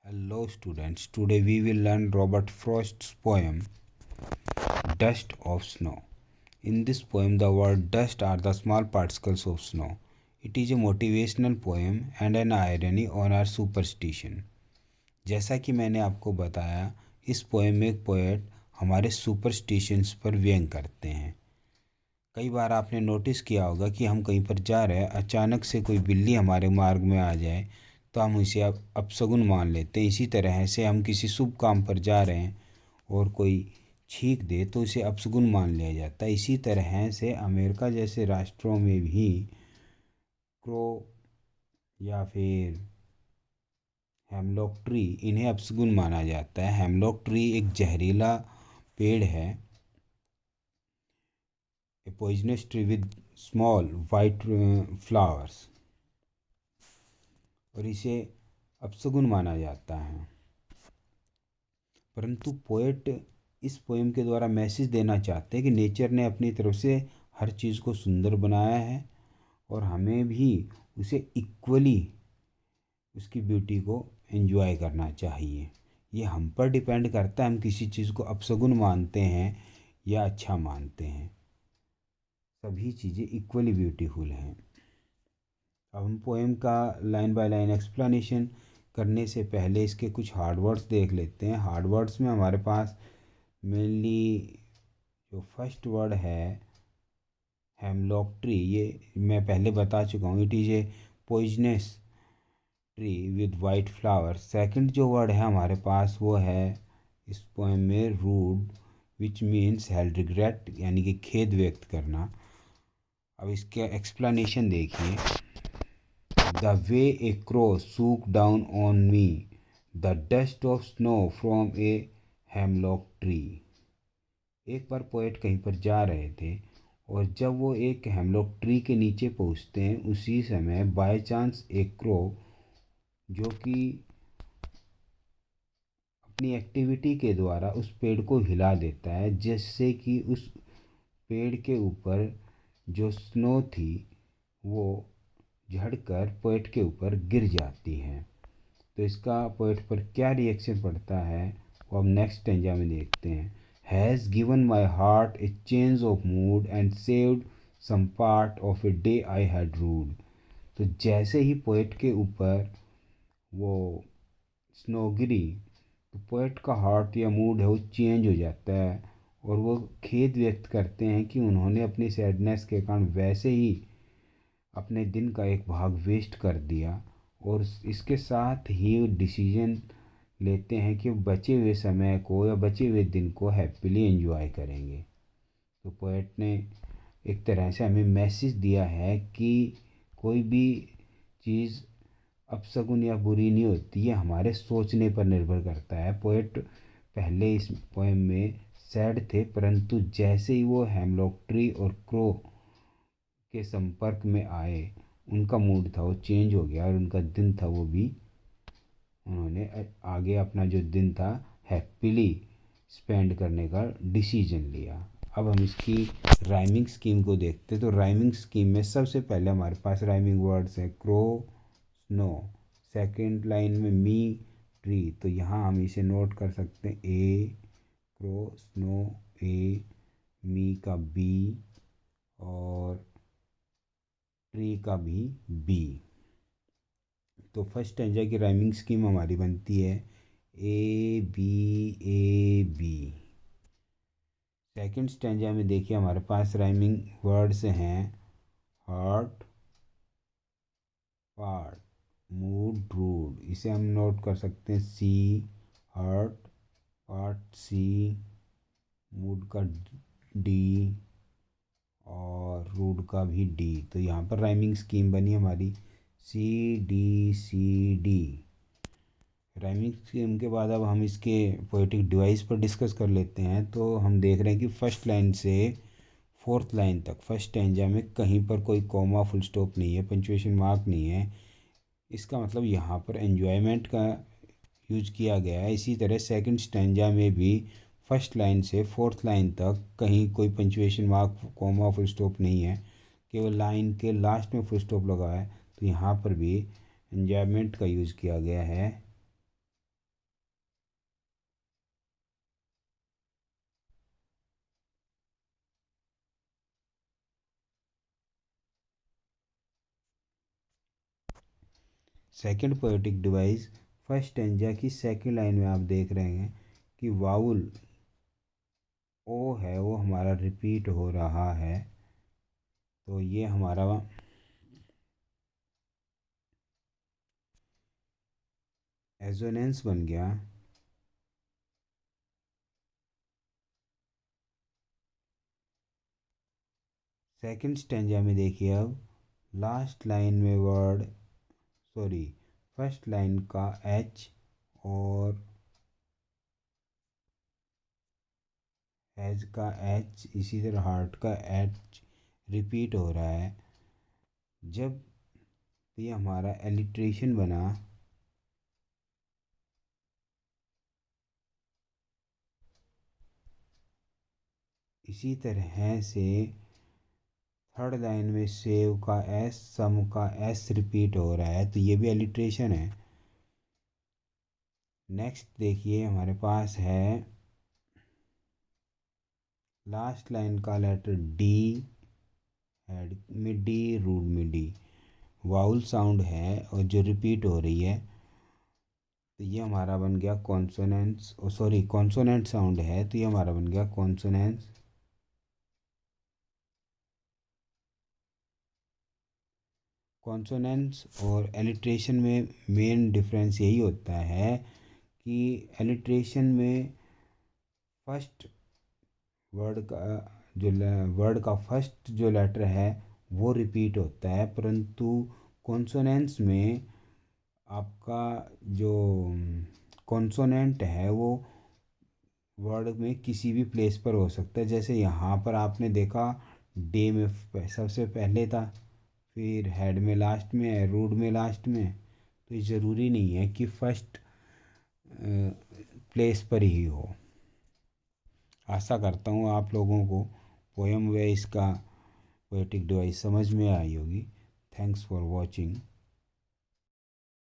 Hello students, today we will learn Robert Frost's poem Dust of Snow. In this poem the word dust are the small particles of snow. It is a motivational poem and an irony on our superstition. जैसा कि मैंने आपको बताया, इस poem में एक poet हमारे superstitions पर व्यंग करते हैं। कई बार आपने नोटिस किया होगा कि हम कहीं पर जा रहे हैं, अचानक से कोई बिल्ली हमारे मार्ग में आ जाए तो हम इसे अपशगुन मान लेते हैं। इसी तरह से हम किसी शुभ काम पर जा रहे हैं और कोई छींक दे तो इसे अपशगुन मान लिया जाता है। इसी तरह से अमेरिका जैसे राष्ट्रों में भी क्रो या फिर हेमलॉक ट्री इन्हें अपशगुन माना जाता है। हेमलॉक ट्री एक जहरीला पेड़ है, a poisonous tree with small white flowers, और इसे अपशगुन माना जाता है। परंतु पोएट इस पोएम के द्वारा मैसेज देना चाहते हैं कि नेचर ने अपनी तरफ से हर चीज़ को सुंदर बनाया है और हमें भी उसे इक्वली उसकी ब्यूटी को एंजॉय करना चाहिए। ये हम पर डिपेंड करता है, हम किसी चीज़ को अपशगुन मानते हैं या अच्छा मानते हैं। सभी चीज़ें इक्वली ब्यूटीफुल हैं। अब हम पोएम का लाइन बाय लाइन एक्सप्लेनेशन करने से पहले इसके कुछ हार्ड वर्ड्स देख लेते हैं। हार्ड वर्ड्स में हमारे पास मेनली जो फर्स्ट वर्ड है हेमलॉक ट्री, ये मैं पहले बता चुका हूँ, it is a poisonous tree with white flower. Second जो वर्ड है हमारे पास वो है इस पोएम में rued, which means held regret, यानी कि खेद व्यक्त करना। अब इसके एक्सप्लेनेशन देखिए। The way a crow shook down on me the dust of snow from a hemlock tree. एक बार पोएट कहीं पर जा रहे थे और जब वो एक हेमलॉक ट्री के नीचे पहुंचते हैं उसी समय बाय चांस एक क्रो जो कि अपनी एक्टिविटी के द्वारा उस पेड़ को हिला देता है, जिससे कि उस पेड़ के ऊपर जो स्नो थी वो झड़कर पोएट के ऊपर गिर जाती है। तो इसका पोएट पर क्या रिएक्शन पड़ता है वो हम नेक्स्ट स्टेंजा में देखते हैं। Has given my heart a change of mood and saved some part of a day I had rued. तो जैसे ही पोएट के ऊपर वो स्नो गिरी तो पोएट का हार्ट या मूड है वो चेंज हो जाता है और वो खेद व्यक्त करते हैं कि उन्होंने अपनी सैडनेस के कारण वैसे ही अपने दिन का एक भाग वेस्ट कर दिया और इसके साथ ही डिसीजन लेते हैं कि बचे हुए समय को या बचे हुए दिन को हैप्पीली एंजॉय करेंगे। तो पोएट ने एक तरह से हमें मैसेज दिया है कि कोई भी चीज़ अपशगुन या बुरी नहीं होती, ये हमारे सोचने पर निर्भर करता है। पोएट पहले इस पोएम में सैड थे, परंतु जैसे ही वो हेमलॉक ट्री और क्रो के संपर्क में आए उनका मूड था वो चेंज हो गया और उनका दिन था वो भी उन्होंने आगे अपना जो दिन था हैप्पीली स्पेंड करने का डिसीजन लिया। अब हम इसकी राइमिंग स्कीम को देखते तो राइमिंग स्कीम में सबसे पहले हमारे पास राइमिंग वर्ड्स हैं क्रो, स्नो। सेकंड लाइन में मी, ट्री। तो यहाँ हम इसे नोट कर सकते हैं ए, क्रो, स्नो ए, मी का बी और ट्री का भी बी। तो फर्स्ट स्टैंजा की राइमिंग स्कीम हमारी बनती है A B A B. Second stanza में देखिए हमारे पास राइमिंग वर्ड्स हैं हार्ट, पार्ट, मूड, रूड। इसे हम नोट कर सकते हैं C, heart, part C, mood का डी और रूड का भी डी। तो यहाँ पर राइमिंग स्कीम बनी हमारी सी डी। राइमिंग स्कीम के बाद अब हम इसके पोएटिक डिवाइस पर डिस्कस कर लेते हैं। तो हम देख रहे हैं कि फर्स्ट लाइन से फोर्थ लाइन तक फर्स्ट स्टैंजा में कहीं पर कोई कॉमा, फुल स्टॉप नहीं है, पंचुएशन मार्क नहीं है। इसका मतलब यहाँ पर एन्जॉयमेंट का यूज किया गया है। इसी तरह सेकंड स्टैंजा में भी फर्स्ट लाइन से फोर्थ लाइन तक कहीं कोई punctuation mark, comma, full stop नहीं है, केवल लाइन के लास्ट में फुल स्टॉप लगा है। तो यहाँ पर भी एन्जॉयमेंट का यूज़ किया गया है। Second poetic device, first stanza की सेकंड लाइन में आप देख रहे हैं कि वाउल ओ है वो हमारा रिपीट हो रहा है। तो ये हमारा एजोनेंस बन गया। सेकंड स्टेंजा में देखिए, अब लास्ट लाइन में वर्ड, सॉरी, फर्स्ट लाइन का एच और एज का एच, इसी तरह हार्ट का एच रिपीट हो रहा है। जब ये हमारा एलिट्रेशन बना, इसी तरह से थर्ड लाइन में सेव का एस, सम का एस रिपीट हो रहा है, तो ये भी एलिट्रेशन है। नेक्स्ट देखिए हमारे पास है लास्ट लाइन का लेटर डी, हेड में डी, रूट में डी, वाउल साउंड है और जो रिपीट हो रही है। तो ये हमारा बन गया कॉन्सोनेंट्स, सॉरी कॉन्सोनेंट साउंड है, तो ये हमारा बन गया कॉन्सोनेंट्स। कॉन्सोनेंट्स और एलिट्रेशन में मेन डिफरेंस यही होता है कि एलिट्रेशन में फर्स्ट वर्ड का जो वर्ड का फर्स्ट जो लेटर है वो रिपीट होता है, परंतु कॉन्सोनेंट्स में आपका जो कॉन्सोनेंट है वो वर्ड में किसी भी प्लेस पर हो सकता है। जैसे यहाँ पर आपने देखा डे में सबसे पहले था, फिर हेड में लास्ट में है, रूट में लास्ट में। तो ये ज़रूरी नहीं है कि फर्स्ट प्लेस पर ही हो। आशा करता हूँ आप लोगों को पोएम व इसका पोएटिक डिवाइस समझ में आई होगी। Thanks for watching.